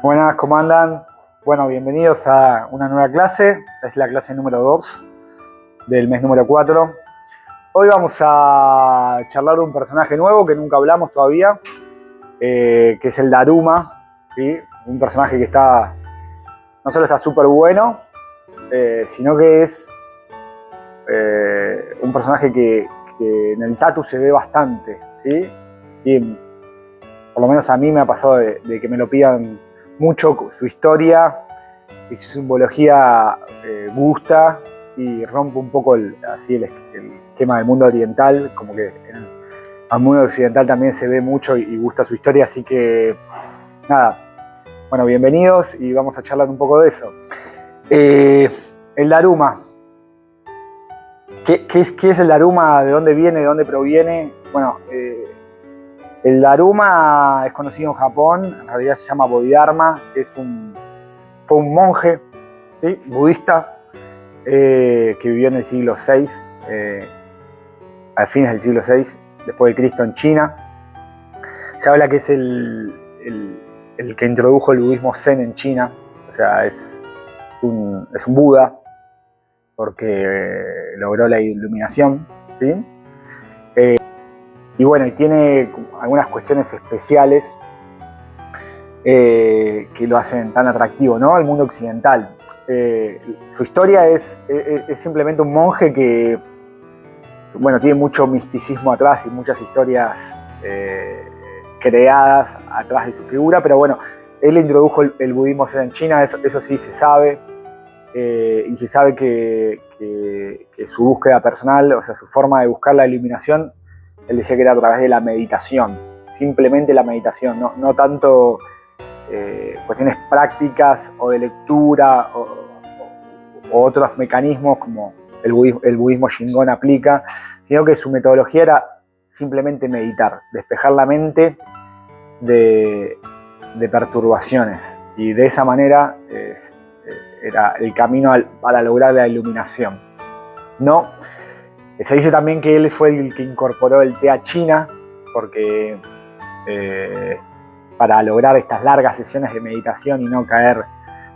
Buenas, ¿cómo andan? Bueno, bienvenidos a una nueva clase. Es la clase número 2 del mes número 4. Hoy vamos a charlar de un personaje nuevo que nunca hablamos todavía, que es el Daruma, ¿sí? Un personaje que no solo está súper bueno, sino que es un personaje que en el Tatu se ve bastante, ¿sí? Y por lo menos a mí me ha pasado de que me lo pidan mucho. Su historia y su simbología gusta y rompe un poco el esquema del mundo oriental, como que al mundo occidental también se ve mucho y gusta su historia, así que nada, bueno, bienvenidos y vamos a charlar un poco de eso. El Daruma. ¿Qué es el Daruma? ¿De dónde viene? ¿De dónde proviene? Bueno, el Daruma es conocido en Japón, en realidad se llama Bodhidharma, que fue un monje, ¿sí? Budista, que vivió en el siglo VI, a fines del siglo VI, después de Cristo, en China. Se habla que es el que introdujo el budismo zen en China, o sea, es un Buda, porque logró la iluminación, ¿sí? Y bueno, y tiene algunas cuestiones especiales que lo hacen tan atractivo, ¿no?, al mundo occidental. Su historia es simplemente un monje que, bueno, tiene mucho misticismo atrás y muchas historias creadas atrás de su figura, pero bueno, él introdujo el budismo zen en China, eso sí se sabe, y se sabe que su búsqueda personal, o sea, su forma de buscar la iluminación, él decía que era a través de la meditación, simplemente la meditación, no tanto cuestiones prácticas o de lectura o otros mecanismos como el budismo Shingon aplica, sino que su metodología era simplemente meditar, despejar la mente de perturbaciones, y de esa manera era el camino para lograr la iluminación. No, se dice también que él fue el que incorporó el té a China, porque para lograr estas largas sesiones de meditación y no caer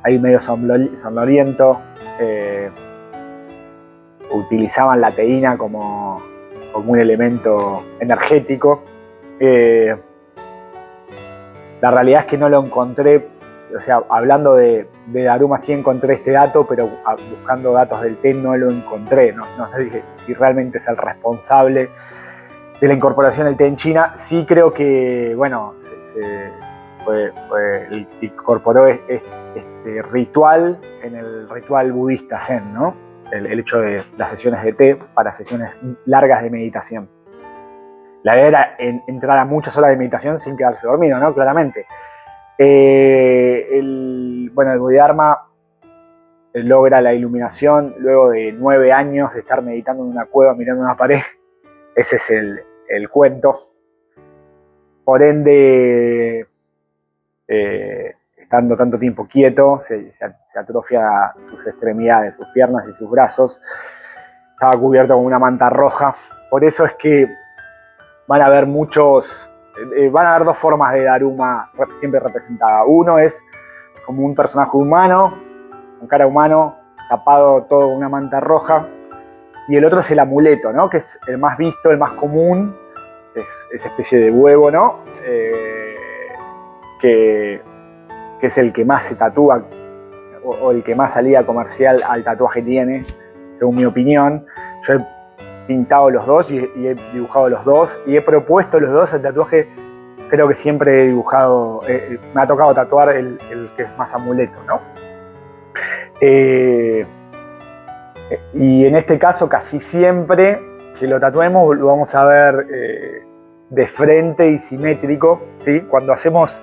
ahí medio somnoliento, utilizaban la teína como un elemento energético. La realidad es que no lo encontré, o sea, hablando de Daruma sí encontré este dato, pero buscando datos del té no lo encontré. No sé si realmente es el responsable de la incorporación del té en China. Sí creo que, bueno, fue el que incorporó este ritual en el ritual budista zen, ¿no? El hecho de las sesiones de té para sesiones largas de meditación. La idea era entrar a muchas horas de meditación sin quedarse dormido, ¿no? Claramente. El Bodhidharma logra la iluminación luego de 9 años de estar meditando en una cueva mirando una pared. Ese es el cuento. Por ende, estando tanto tiempo quieto, se atrofia sus extremidades, sus piernas y sus brazos. Estaba cubierto con una manta roja. Por eso es que van a haber dos formas de Daruma siempre representada. Uno es como un personaje humano, con cara humano, tapado todo con una manta roja. Y el otro es el amuleto, ¿no?, que es el más visto, el más común. Es esa especie de huevo, ¿no? Que es el que más se tatúa, o el que más salida comercial al tatuaje tiene, según mi opinión. Yo he pintado los dos y he dibujado los dos y he propuesto los dos. El tatuaje creo que siempre he dibujado, me ha tocado tatuar el que es más amuleto, ¿no? Y en este caso casi siempre que lo tatuemos lo vamos a ver de frente y simétrico, ¿sí? Cuando hacemos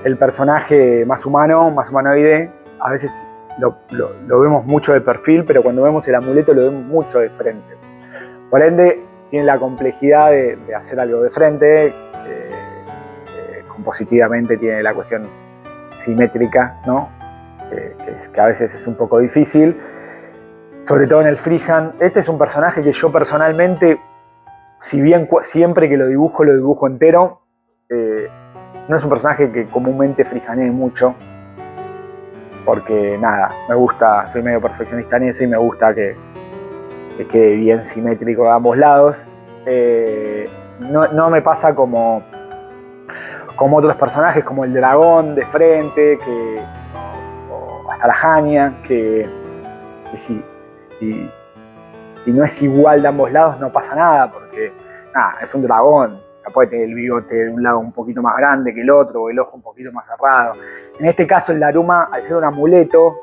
el personaje más humanoide, a veces lo vemos mucho de perfil, pero cuando vemos el amuleto lo vemos mucho de frente. Por ende, tiene la complejidad de hacer algo de frente. Compositivamente tiene la cuestión simétrica, ¿no? Que a veces es un poco difícil, sobre todo en el freehand. Este es un personaje que yo personalmente, si bien siempre que lo dibujo entero, no es un personaje que comúnmente freehandee mucho. porque nada, me gusta, soy medio perfeccionista en eso y me gusta que quede bien simétrico de ambos lados. No me pasa como otros personajes, como el dragón de frente, o hasta la Hania, que si no es igual de ambos lados no pasa nada, porque nada, es un dragón, puede tener el bigote de un lado un poquito más grande que el otro, o el ojo un poquito más cerrado. En este caso el Daruma, al ser un amuleto,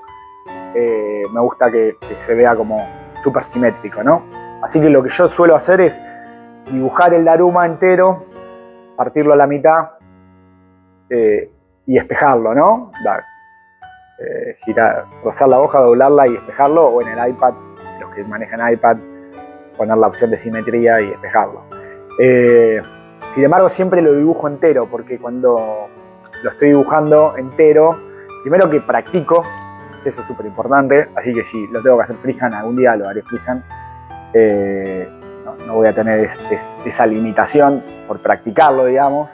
me gusta que se vea como súper simétrico, ¿no? Así que lo que yo suelo hacer es dibujar el Daruma entero, partirlo a la mitad y espejarlo, ¿no? Girar, rozar la hoja, doblarla y espejarlo, o en el iPad, los que manejan iPad, poner la opción de simetría y espejarlo. Sin embargo, siempre lo dibujo entero, porque cuando lo estoy dibujando entero, primero que practico, eso es súper importante, así que si lo tengo que hacer freehand, algún día lo haré freehand. No voy a tener esa limitación por practicarlo, digamos.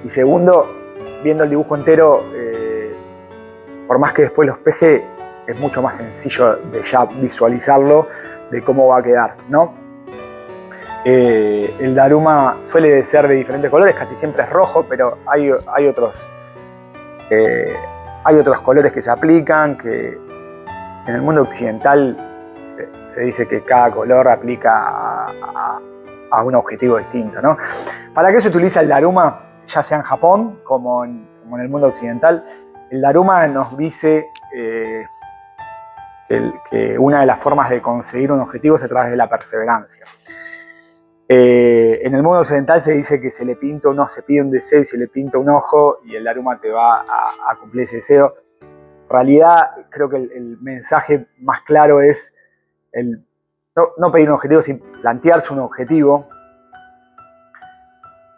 Y segundo, viendo el dibujo entero, por más que después lo espeje, es mucho más sencillo de ya visualizarlo, de cómo va a quedar, ¿no? El Daruma suele ser de diferentes colores, casi siempre es rojo, pero hay otros colores que se aplican, que en el mundo occidental se dice que cada color aplica a un objetivo distinto, ¿no? ¿Para qué se utiliza el Daruma? Ya sea en Japón como en el mundo occidental. El Daruma nos dice que una de las formas de conseguir un objetivo es a través de la perseverancia. En el mundo occidental se dice que se pide un deseo y se le pinta un ojo y el Daruma te va a cumplir ese deseo. En realidad, creo que el mensaje más claro es no pedir un objetivo, sino plantearse un objetivo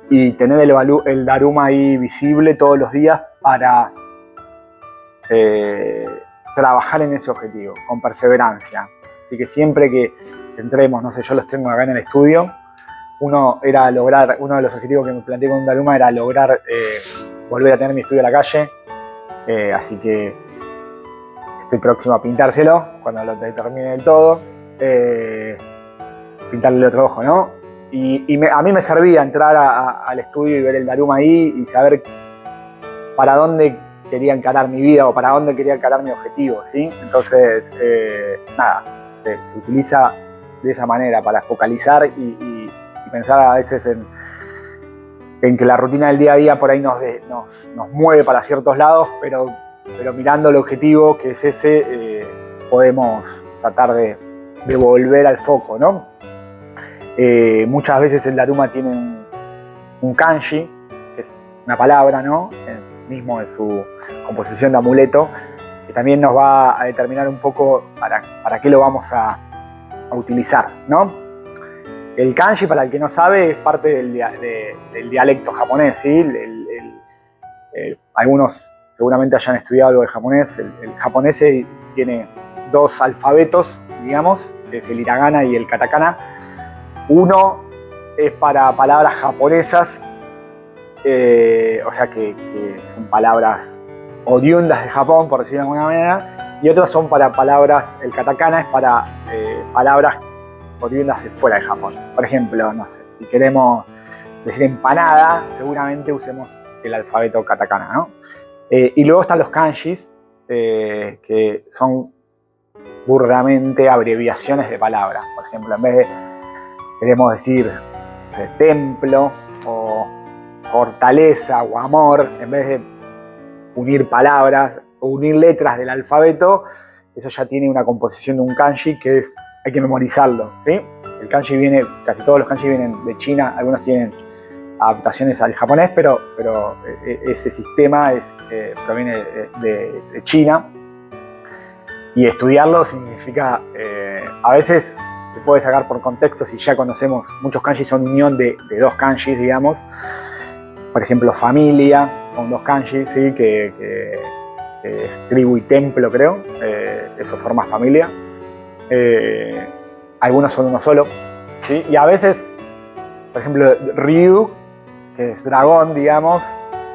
y tener el Daruma ahí visible todos los días para trabajar en ese objetivo, con perseverancia. Así que siempre que entremos, no sé, yo los tengo acá en el estudio, uno de los objetivos que me planteé con Daruma era lograr volver a tener mi estudio a la calle, así que estoy próximo a pintárselo cuando lo termine del todo, pintarle el otro ojo, ¿no? Y a mí me servía entrar al estudio y ver el Daruma ahí y saber para dónde quería encarar mi vida o para dónde quería encarar mi objetivo, ¿sí? Entonces, nada, se utiliza de esa manera para focalizar y pensar a veces en que la rutina del día a día por ahí nos mueve para ciertos lados, pero mirando el objetivo que es ese, podemos tratar de volver al foco, ¿no? Muchas veces el Daruma tiene un kanji, que es una palabra, ¿no? Mismo en su composición de amuleto, que también nos va a determinar un poco para qué lo vamos a utilizar, ¿no? El kanji, para el que no sabe, es parte del dialecto japonés, ¿sí? Algunos seguramente hayan estudiado algo de japonés. El japonés tiene dos alfabetos, digamos, que es el hiragana y el katakana. Uno es para palabras japonesas, o sea que son palabras oriundas de Japón, por decirlo de alguna manera, y otros son para palabras, el katakana es para palabras oriundas de fuera de Japón. Por ejemplo, no sé, si queremos decir empanada, seguramente usemos el alfabeto katakana, ¿no? Y luego están los kanjis, que son burdamente abreviaciones de palabras. Por ejemplo, en vez de queremos decir, no sé, templo o fortaleza o amor, en vez de unir palabras o unir letras del alfabeto, eso ya tiene una composición de un kanji que hay que memorizarlo, ¿sí? El kanji casi todos los kanji vienen de China, algunos tienen adaptaciones al japonés, pero ese sistema proviene de China, y estudiarlo significa, a veces se puede sacar por contexto si ya conocemos, muchos kanjis son unión de dos kanjis, digamos. Por ejemplo, familia, son dos kanjis, ¿sí? que es tribu y templo, creo, eso forma familia. Algunos son uno solo, ¿sí? Y a veces, por ejemplo, Ryu, que es dragón, digamos,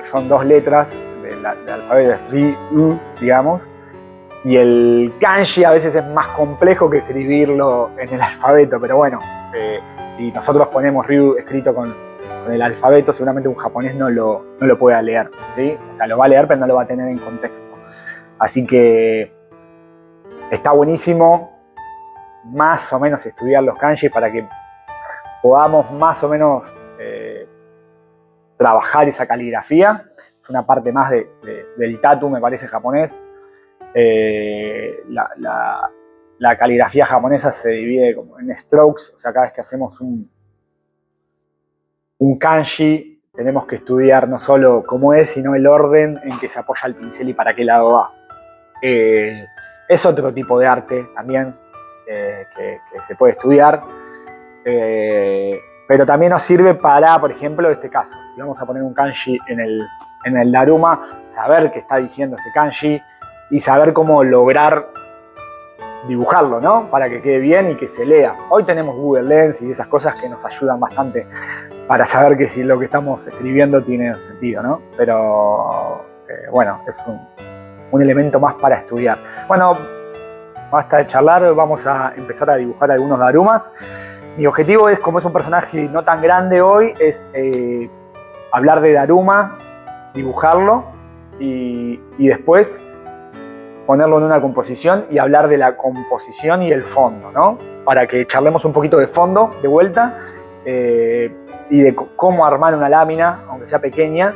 son dos letras del alfabeto, es Ryu, digamos, Y el kanji a veces es más complejo que escribirlo en el alfabeto, pero bueno, si nosotros ponemos Ryu escrito con el alfabeto, seguramente un japonés no lo pueda leer, ¿sí? O sea, lo va a leer, pero no lo va a tener en contexto. Así que está buenísimo más o menos estudiar los kanji para que podamos más o menos trabajar esa caligrafía. Es una parte más del tatu, me parece, japonés. La caligrafía japonesa se divide como en strokes, o sea, cada vez que hacemos un kanji tenemos que estudiar no solo cómo es, sino el orden en que se apoya el pincel y para qué lado va. Es otro tipo de arte también que se puede estudiar, pero también nos sirve para, por ejemplo, este caso, si vamos a poner un kanji en el Daruma, saber qué está diciendo ese kanji y saber cómo lograr dibujarlo, ¿no? Para que quede bien y que se lea. Hoy tenemos Google Lens y esas cosas que nos ayudan bastante para saber que si lo que estamos escribiendo tiene sentido, ¿no? Pero bueno, es un elemento más para estudiar. Bueno, basta de charlar, vamos a empezar a dibujar algunos Darumas. Mi objetivo es, como es un personaje no tan grande hoy, es hablar de Daruma, dibujarlo y después ponerlo en una composición y hablar de la composición y el fondo, ¿no? Para que charlemos un poquito de fondo de vuelta y de cómo armar una lámina, aunque sea pequeña,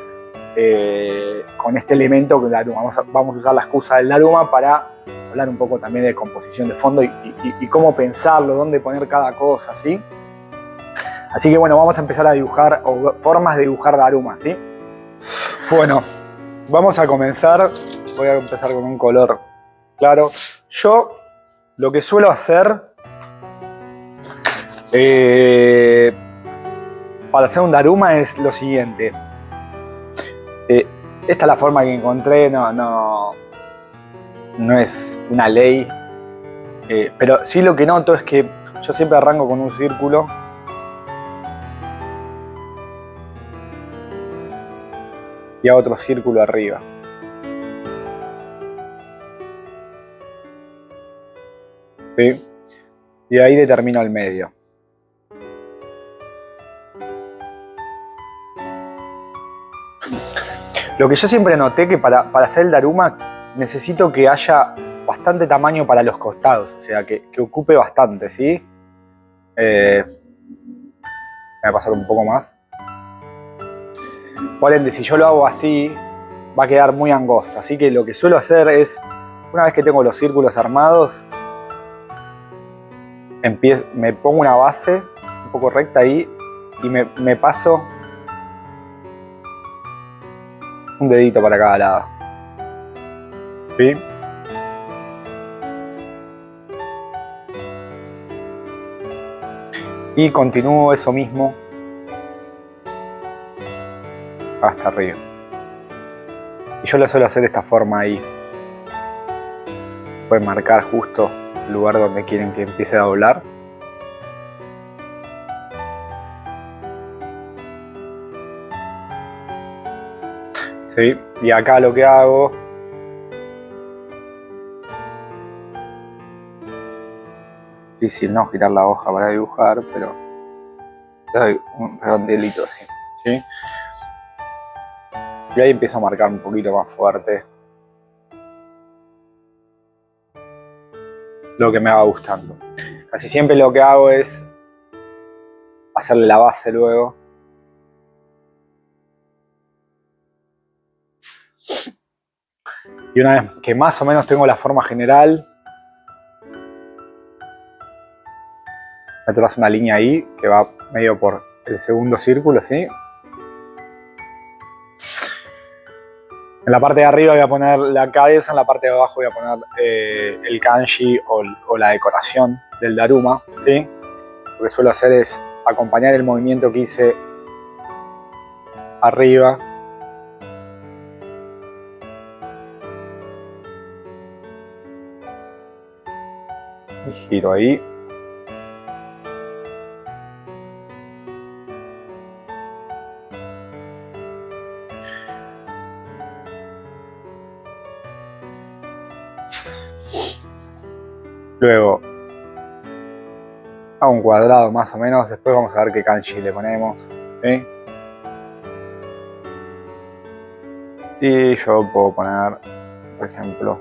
con este elemento que Daruma. Vamos a usar la excusa del Daruma para hablar un poco también de composición de fondo y cómo pensarlo, dónde poner cada cosa, ¿sí? Así que bueno, vamos a empezar a dibujar, o formas de dibujar Daruma, ¿sí? Bueno, vamos a comenzar. Voy a empezar con un color claro. Yo lo que suelo hacer para hacer un Daruma es lo siguiente. Esta es la forma que encontré, no es una ley, pero sí lo que noto es que yo siempre arranco con un círculo y hago otro círculo arriba. ¿Sí? Y ahí determino el medio. Lo que yo siempre noté que para hacer el Daruma necesito que haya bastante tamaño para los costados, o sea, que ocupe bastante, ¿sí? Voy a pasar un poco más. Por ende, si yo lo hago así, va a quedar muy angosto. Así que lo que suelo hacer es, una vez que tengo los círculos armados, me pongo una base un poco recta ahí y me paso un dedito para cada lado. ¿Sí? Y continúo eso mismo hasta arriba. Y yo lo suelo hacer de esta forma ahí. Pueden marcar justo el lugar donde quieren que empiece a doblar. ¿Sí? Y acá lo que hago difícil, ¿no? Girar la hoja para dibujar, pero doy un redondelito así, ¿sí? Y ahí empiezo a marcar un poquito más fuerte lo que me va gustando. Casi siempre lo que hago es hacerle la base luego. Y una vez que más o menos tengo la forma general, me trazo una línea ahí que va medio por el segundo círculo, ¿sí? En la parte de arriba voy a poner la cabeza, en la parte de abajo voy a poner el kanji o la decoración del Daruma, ¿sí? Lo que suelo hacer es acompañar el movimiento que hice arriba y giro ahí. Luego hago un cuadrado más o menos, después vamos a ver qué kanji le ponemos, ¿sí? Y yo puedo poner, por ejemplo,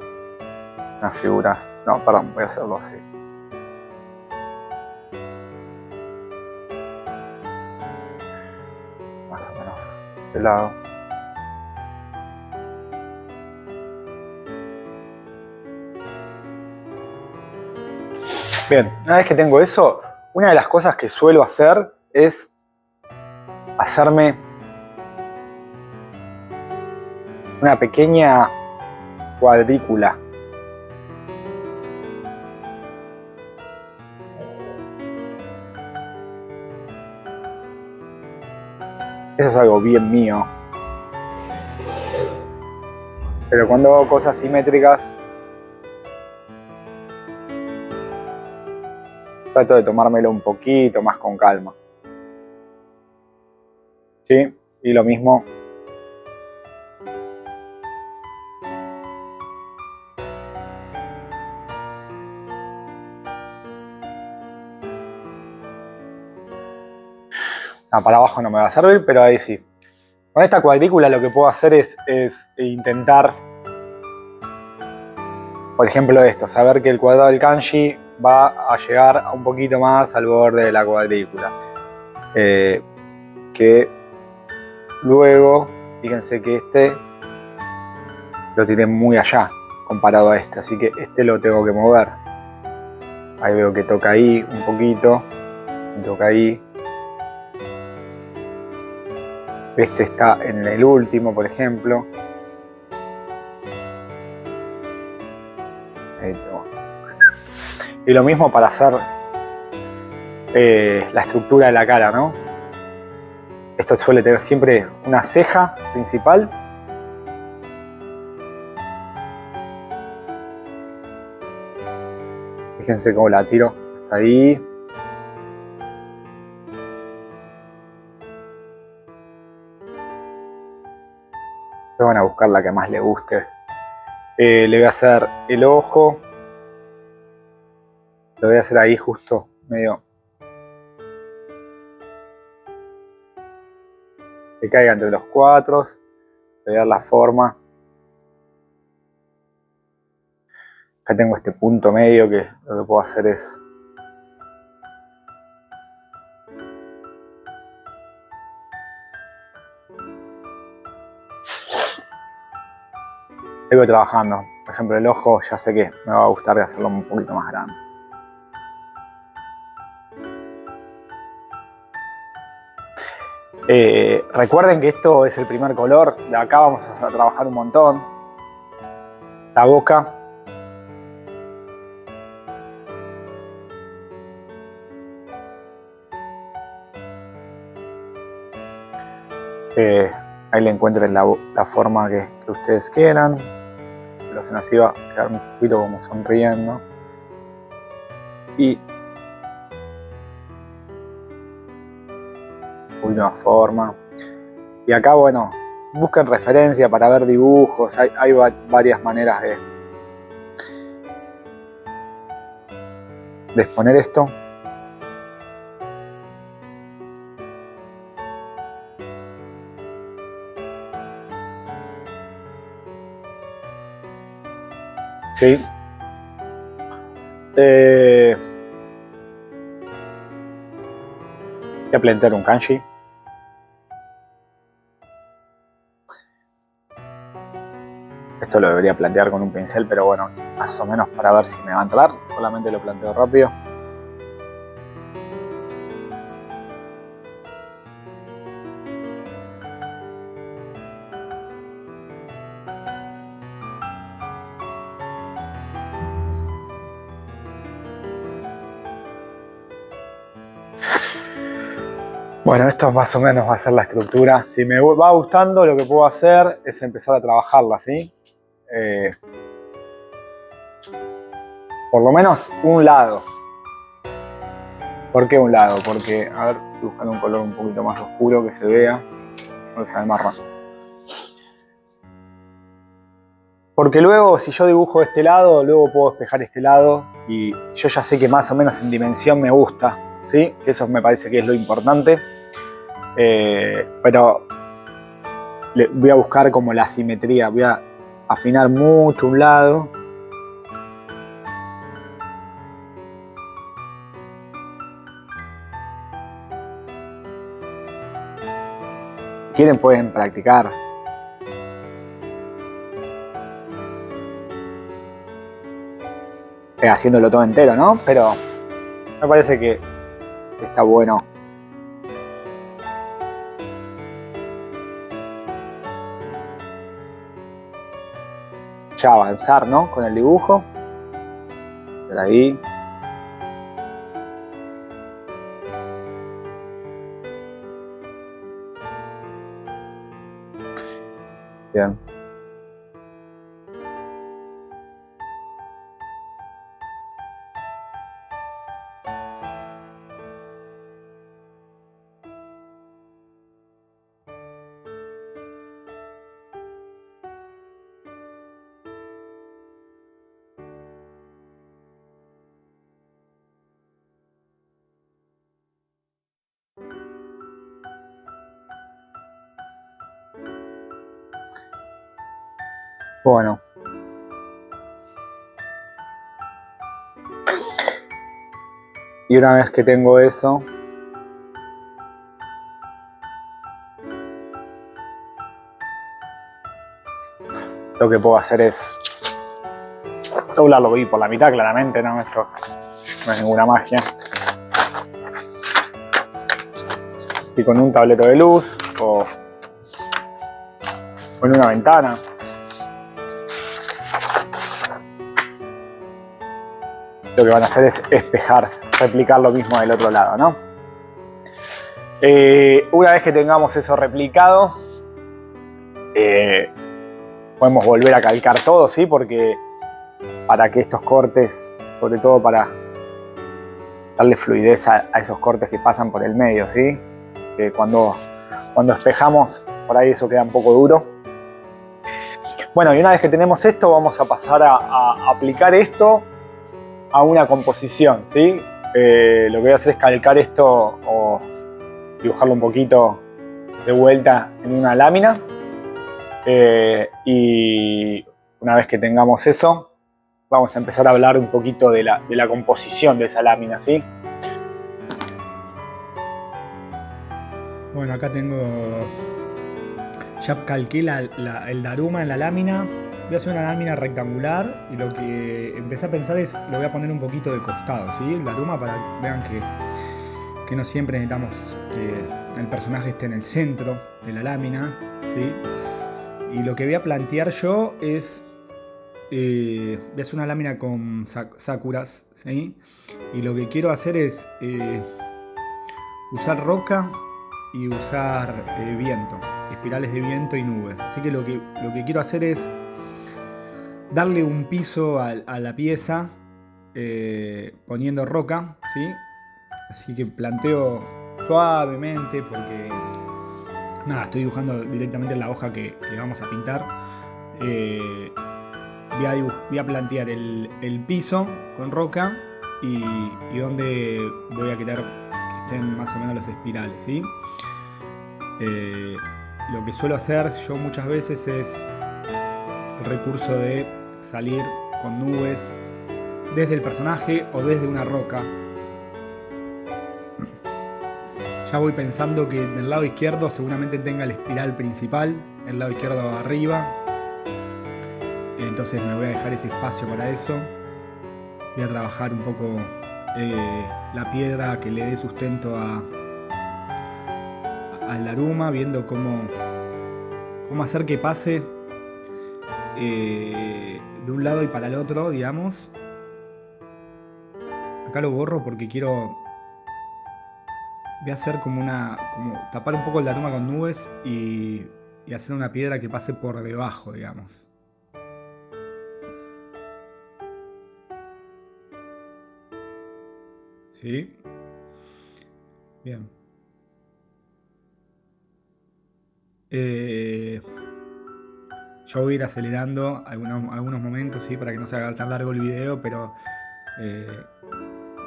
unas figuras. No, perdón, voy a hacerlo así. Más o menos de lado. Bien, una vez que tengo eso, una de las cosas que suelo hacer es hacerme una pequeña cuadrícula. Eso es algo bien mío. Pero cuando hago cosas simétricas, trato de tomármelo un poquito más con calma. ¿Sí? Y lo mismo. Para abajo no me va a servir, pero ahí sí. Con esta cuadrícula lo que puedo hacer es intentar, por ejemplo esto, saber que el cuadrado del kanji va a llegar un poquito más al borde de la cuadrícula. Que luego, fíjense que este lo tiré muy allá comparado a este, así que este lo tengo que mover. Ahí veo que toca ahí un poquito, toca ahí. Este está en el último, por ejemplo. Ahí tengo. Y lo mismo para hacer la estructura de la cara, ¿no? Esto suele tener siempre una ceja principal. Fíjense cómo la tiro hasta ahí. Van a buscar la que más le guste. Le voy a hacer el ojo. Lo voy a hacer ahí justo medio. Que caiga entre los cuatro. Le voy a dar la forma. Acá tengo este punto medio que lo que puedo hacer es sigo trabajando. Por ejemplo, el ojo ya sé que me va a gustar hacerlo un poquito más grande. Recuerden que esto es el primer color. De acá vamos a trabajar un montón. La boca. Ahí le encuentren la forma que ustedes quieran. Lo hacen así, va a quedar un poquito como sonriendo. Y una forma. Y acá, bueno, busquen referencia para ver dibujos. Hay varias maneras de exponer esto. Sí. Voy a plantear un kanji. Esto lo debería plantear con un pincel, pero bueno, más o menos para ver si me va a entrar. Solamente lo planteo rápido. Bueno, esto más o menos va a ser la estructura. Si me va gustando, lo que puedo hacer es empezar a trabajarla, ¿sí? Por lo menos un lado. ¿Por qué un lado? Porque, a ver, estoy buscando un color un poquito más oscuro que se vea. No se ve marrón. Porque luego, si yo dibujo de este lado, luego puedo despejar este lado y yo ya sé que más o menos en dimensión me gusta, ¿sí? Que eso me parece que es lo importante. Pero voy a buscar como la simetría, voy a afinar mucho un lado. Quieren, pueden practicar. Haciéndolo todo entero, ¿no? Pero me parece que está bueno. Ya avanzar, ¿no? Con el dibujo. Por ahí. Bien. Bueno. Y una vez que tengo eso, lo que puedo hacer es doblarlo y por la mitad, claramente, ¿no? Esto no es ninguna magia. Y con un tableto de luz o con una ventana. Lo que van a hacer es espejar, replicar lo mismo del otro lado, ¿no? Una vez que tengamos eso replicado, podemos volver a calcar todo, ¿sí? Porque para que estos cortes, sobre todo para darle fluidez a esos cortes que pasan por el medio, ¿sí? Cuando espejamos, por ahí eso queda un poco duro. Bueno, y una vez que tenemos esto, vamos a pasar a aplicar esto a una composición, ¿sí? Lo que voy a hacer es calcar esto o dibujarlo un poquito de vuelta en una lámina. Y una vez que tengamos eso, vamos a empezar a hablar un poquito de la composición de esa lámina, ¿sí? Bueno, acá tengo... Ya calqué el Daruma en la lámina. Voy a hacer una lámina rectangular y lo que empecé a pensar es lo voy a poner un poquito de costado, ¿sí? El Daruma para que vean que no siempre necesitamos que el personaje esté en el centro de la lámina, ¿sí? Y lo que voy a plantear yo es... voy a hacer una lámina con sakuras, ¿sí? Y lo que quiero hacer es usar roca y usar viento, espirales de viento y nubes. Así que lo que quiero hacer es darle un piso a la pieza poniendo roca, ¿sí? Así que planteo suavemente porque nada, estoy dibujando directamente en la hoja que vamos a pintar. Voy a plantear el piso con roca y donde voy a querer que estén más o menos los espirales, ¿sí? Lo que suelo hacer yo muchas veces es el recurso de salir con nubes desde el personaje o desde una roca. Ya voy pensando que del lado izquierdo seguramente tenga el espiral principal, el lado izquierdo arriba. Entonces me voy a dejar ese espacio para eso. Voy a trabajar un poco la piedra que le dé sustento al Daruma, viendo cómo hacer que pase de un lado y para el otro, digamos. Acá lo borro porque quiero... Voy a hacer como tapar un poco el Daruma con nubes y hacer una piedra que pase por debajo, digamos. ¿Sí? Bien. Yo voy a ir acelerando algunos momentos, ¿sí? Para que no se haga tan largo el video, pero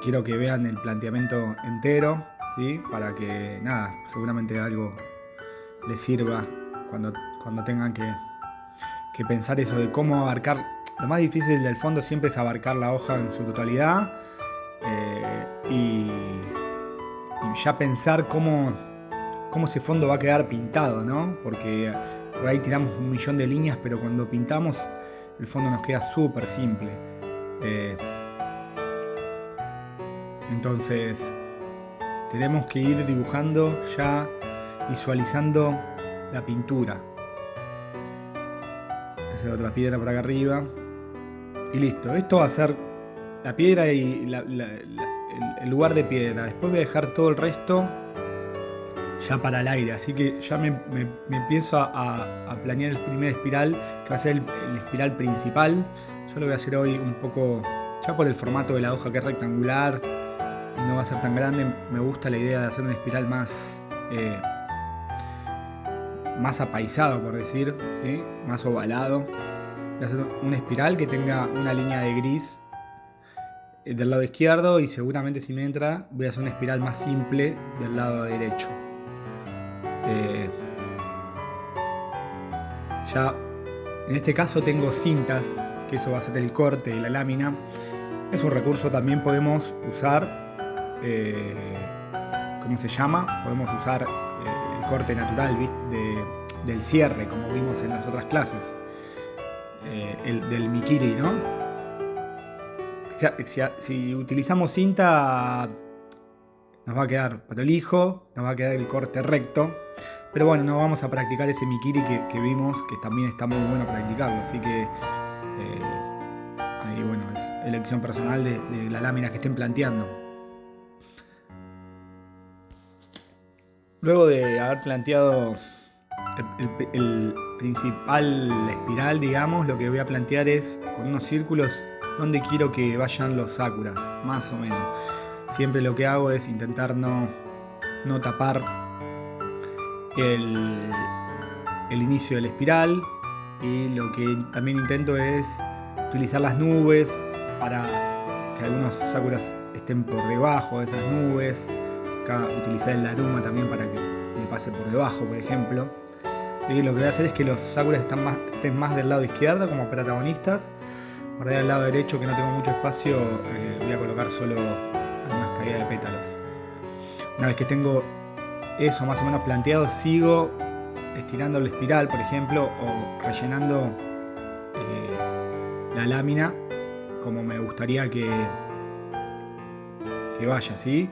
quiero que vean el planteamiento entero, ¿sí? Para que, nada, seguramente algo les sirva cuando tengan que pensar eso de cómo abarcar. Lo más difícil del fondo siempre es abarcar la hoja en su totalidad y ya pensar cómo ese fondo va a quedar pintado, ¿no? Porque por ahí tiramos 1.000.000 de líneas, pero cuando pintamos el fondo nos queda súper simple. Entonces tenemos que ir dibujando ya, visualizando la pintura. Hacer otra piedra por acá arriba y listo. Esto va a ser la piedra y el lugar de piedra. Después voy a dejar todo el resto ya para el aire, así que ya me empiezo a planear el primer espiral, que va a ser el espiral principal. Yo lo voy a hacer hoy un poco, ya por el formato de la hoja, que es rectangular y no va a ser tan grande. Me gusta la idea de hacer un espiral más apaisado, por decir, ¿sí? Más ovalado. Voy a hacer un espiral que tenga una línea de gris del lado izquierdo, y seguramente, si me entra, voy a hacer una espiral más simple del lado derecho. Ya en este caso tengo cintas, que eso va a ser el corte de la lámina. Es un recurso, también podemos usar, ¿cómo se llama? Podemos usar el corte natural del cierre, como vimos en las otras clases, del mikiri, ¿no? Si utilizamos cinta nos va a quedar prolijo, nos va a quedar el corte recto, pero bueno, no vamos a practicar ese mikiri que vimos, que también está muy bueno practicarlo, así que ahí, bueno, es elección personal de la lámina que estén planteando. Luego de haber planteado el principal espiral, digamos, lo que voy a plantear es con unos círculos donde quiero que vayan los sakuras, más o menos. Siempre lo que hago es intentar no tapar el inicio del espiral, y lo que también intento es utilizar las nubes para que algunos sakuras estén por debajo de esas nubes. Acá utilizar el daruma también para que le pase por debajo, por ejemplo. Y lo que voy a hacer es que los sakuras estén más del lado izquierdo como protagonistas. Por ahí al lado derecho, que no tengo mucho espacio, voy a colocar solo algunas caídas de pétalos. Una vez que tengo eso más o menos planteado, sigo estirando la espiral, por ejemplo, o rellenando la lámina como me gustaría que vaya, ¿sí?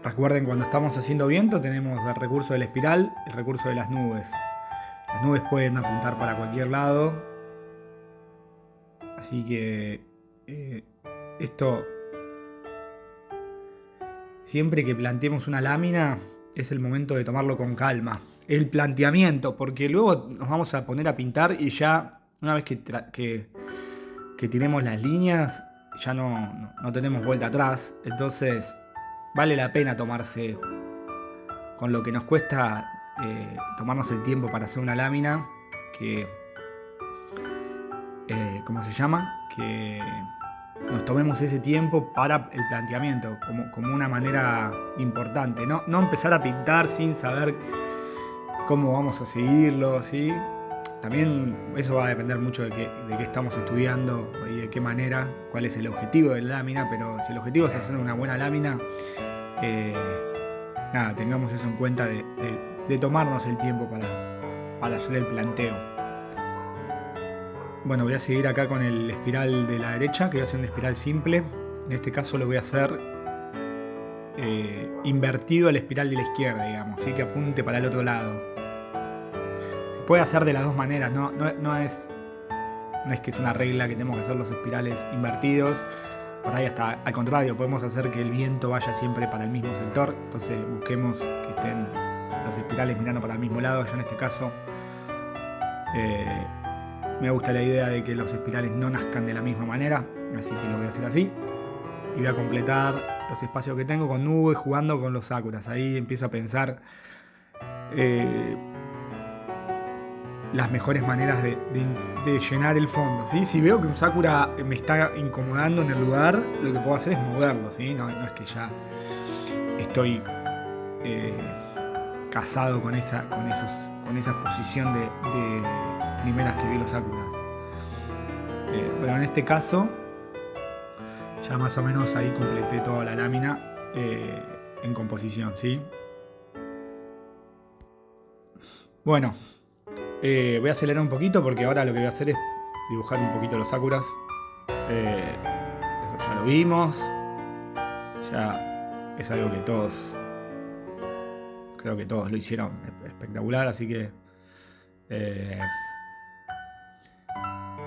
Recuerden, cuando estamos haciendo viento tenemos el recurso del espiral, el recurso de las nubes. Las nubes pueden apuntar para cualquier lado, así que esto, siempre que planteemos una lámina, es el momento de tomarlo con calma. El planteamiento, porque luego nos vamos a poner a pintar y ya una vez que tiremos las líneas, ya no tenemos vuelta atrás. Entonces vale la pena tomarse, con lo que nos cuesta tomarnos el tiempo para hacer una lámina, que ¿cómo se llama? Que nos tomemos ese tiempo para el planteamiento como una manera importante. No empezar a pintar sin saber cómo vamos a seguirlo, ¿sí? También eso va a depender mucho de qué estamos estudiando y de qué manera, cuál es el objetivo de la lámina, pero si el objetivo es hacer una buena lámina, nada, tengamos eso en cuenta de tomarnos el tiempo para hacer el planteo. Bueno, voy a seguir acá con el espiral de la derecha, que voy a hacer un espiral simple. En este caso lo voy a hacer invertido al espiral de la izquierda, digamos, ¿sí? Que apunte para el otro lado. Se puede hacer de las dos maneras, no es que es una regla que tenemos que hacer los espirales invertidos. Por ahí hasta al contrario, podemos hacer que el viento vaya siempre para el mismo sector. Entonces busquemos que estén los espirales mirando para el mismo lado. Yo en este caso me gusta la idea de que los espirales no nazcan de la misma manera, así que lo voy a hacer así. Y voy a completar los espacios que tengo con nubes, jugando con los sakuras. Ahí empiezo a pensar las mejores maneras de llenar el fondo, ¿sí? Si veo que un sakura me está incomodando en el lugar, lo que puedo hacer es moverlo, ¿sí? No es que ya estoy casado con esa posición de primeras que vi los sakuras. Pero en este caso, ya más o menos ahí completé toda la lámina en composición, ¿sí? Bueno, voy a acelerar un poquito porque ahora lo que voy a hacer es dibujar un poquito los sakuras. Eso ya lo vimos. Ya es algo que creo que todos lo hicieron espectacular, así que...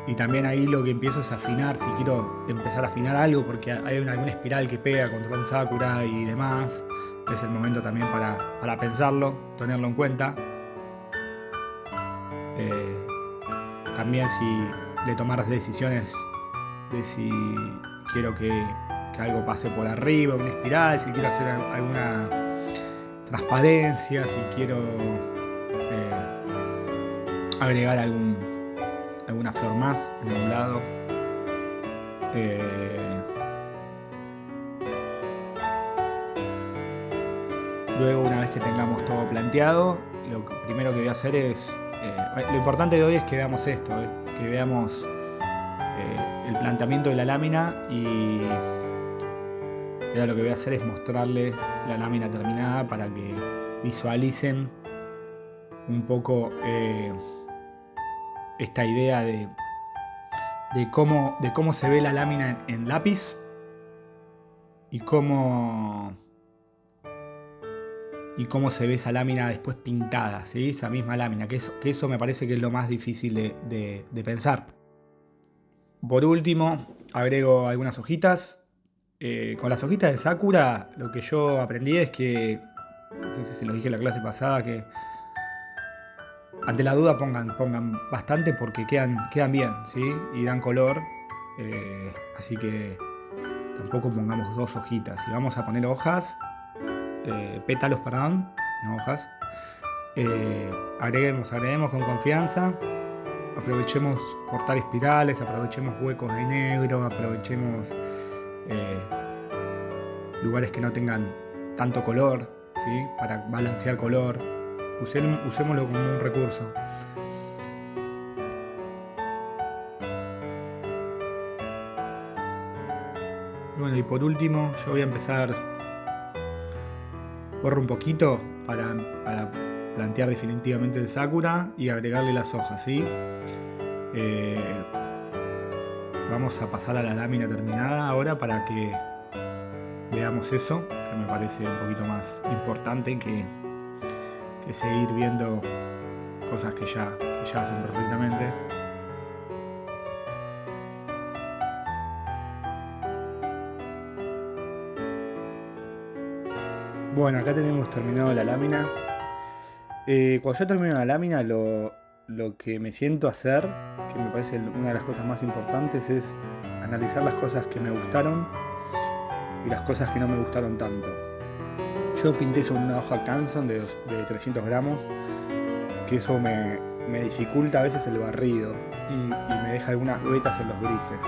y también ahí lo que empiezo es afinar, si quiero empezar a afinar algo, porque hay alguna espiral que pega contra un sakura y demás. Es el momento también para pensarlo, tenerlo en cuenta. También de tomar decisiones de si quiero que algo pase por arriba, una espiral, si quiero hacer alguna transparencia, si quiero agregar alguna flor más en algún lado. Luego, una vez que tengamos todo planteado, lo primero que voy a hacer es... lo importante de hoy es que veamos esto, que veamos el planteamiento de la lámina, y ahora lo que voy a hacer es mostrarles la lámina terminada para que visualicen un poco esta idea de cómo se ve la lámina en lápiz y cómo se ve esa lámina después pintada, ¿sí? Esa misma lámina, que eso me parece que es lo más difícil de pensar. Por último, agrego algunas hojitas. Con las hojitas de sakura, lo que yo aprendí es que, no sé si se los dije en la clase pasada, que ante la duda pongan bastante porque quedan bien, ¿sí? Y dan color. Así que tampoco pongamos 2 hojitas. Si vamos a poner hojas, pétalos, perdón, no hojas, agreguemos con confianza. Aprovechemos cortar espirales, aprovechemos huecos de negro, aprovechemos lugares que no tengan tanto color, ¿sí? Para balancear color. Usémoslo como un recurso. Bueno, y por último, yo voy a empezar, borro un poquito para plantear definitivamente el sakura y agregarle las hojas, ¿sí? Vamos a pasar a la lámina terminada ahora para que veamos eso, que me parece un poquito más importante que seguir viendo cosas que ya hacen perfectamente. Bueno, acá tenemos terminado la lámina. Cuando yo termino la lámina, lo que me siento a hacer, que me parece una de las cosas más importantes, es analizar las cosas que me gustaron y las cosas que no me gustaron tanto. Yo pinté sobre una hoja Canson de 300 gramos, que eso me dificulta a veces el barrido y me deja algunas vetas en los grises.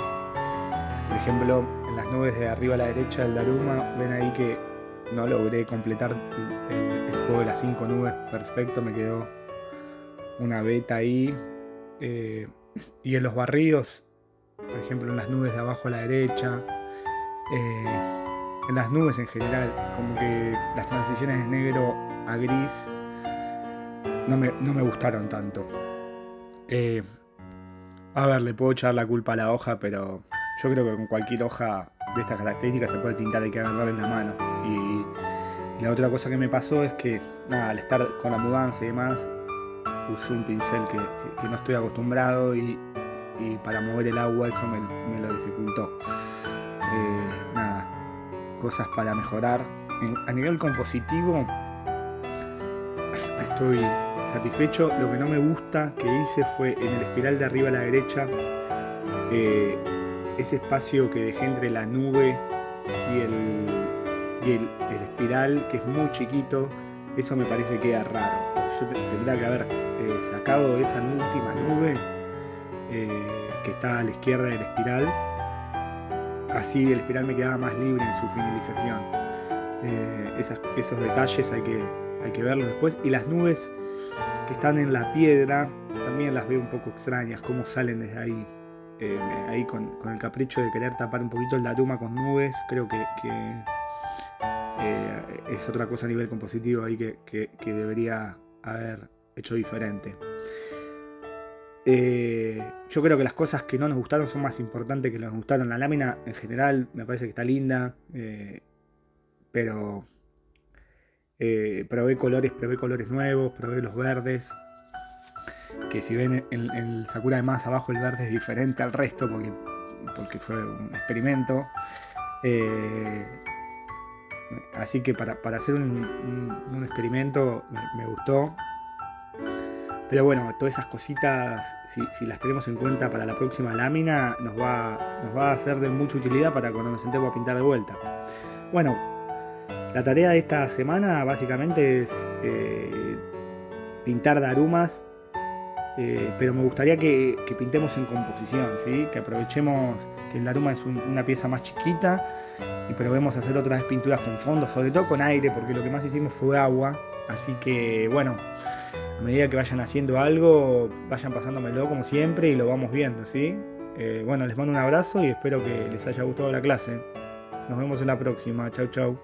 Por ejemplo, en las nubes de arriba a la derecha del Daruma, ven ahí que no logré completar el juego de las 5 nubes perfecto, me quedó una veta ahí. Y en los barridos, por ejemplo en las nubes de abajo a la derecha, en las nubes en general, como que las transiciones de negro a gris no me gustaron tanto. A ver, le puedo echar la culpa a la hoja, pero yo creo que con cualquier hoja de estas características se puede pintar, hay que agarrar en la mano. Y la otra cosa que me pasó es que, al estar con la mudanza y demás, usé un pincel que no estoy acostumbrado y para mover el agua eso me lo dificultó. Cosas para mejorar. A nivel compositivo estoy satisfecho. Lo que no me gusta que hice fue en el espiral de arriba a la derecha, ese espacio que dejé entre la nube y el espiral, que es muy chiquito. Eso me parece que queda raro. Yo tendría que haber sacado de esa última nube que está a la izquierda de la espiral. Así el espiral me quedaba más libre en su finalización. Esos detalles hay que verlos después. Y las nubes que están en la piedra también las veo un poco extrañas, cómo salen desde ahí. Ahí con el capricho de querer tapar un poquito el Daruma con nubes, creo que es otra cosa a nivel compositivo ahí que debería haber hecho diferente. Yo creo que las cosas que no nos gustaron son más importantes que las que nos gustaron. La lámina en general me parece que está linda, pero probé colores nuevos, probé los verdes, que si ven en el Sakura de más abajo el verde es diferente al resto porque fue un experimento. Así que para hacer un experimento me gustó. Pero bueno, todas esas cositas, si las tenemos en cuenta para la próxima lámina, nos va a ser de mucha utilidad para cuando nos sentemos a pintar de vuelta. Bueno, la tarea de esta semana básicamente es pintar darumas, pero me gustaría que pintemos en composición, ¿sí? Que aprovechemos que el daruma es una pieza más chiquita y probemos a hacer otras pinturas con fondo, sobre todo con aire, porque lo que más hicimos fue agua. Así que bueno, a medida que vayan haciendo algo, vayan pasándomelo como siempre y lo vamos viendo, ¿sí? Bueno, les mando un abrazo y espero que les haya gustado la clase. Nos vemos en la próxima. Chau, chau.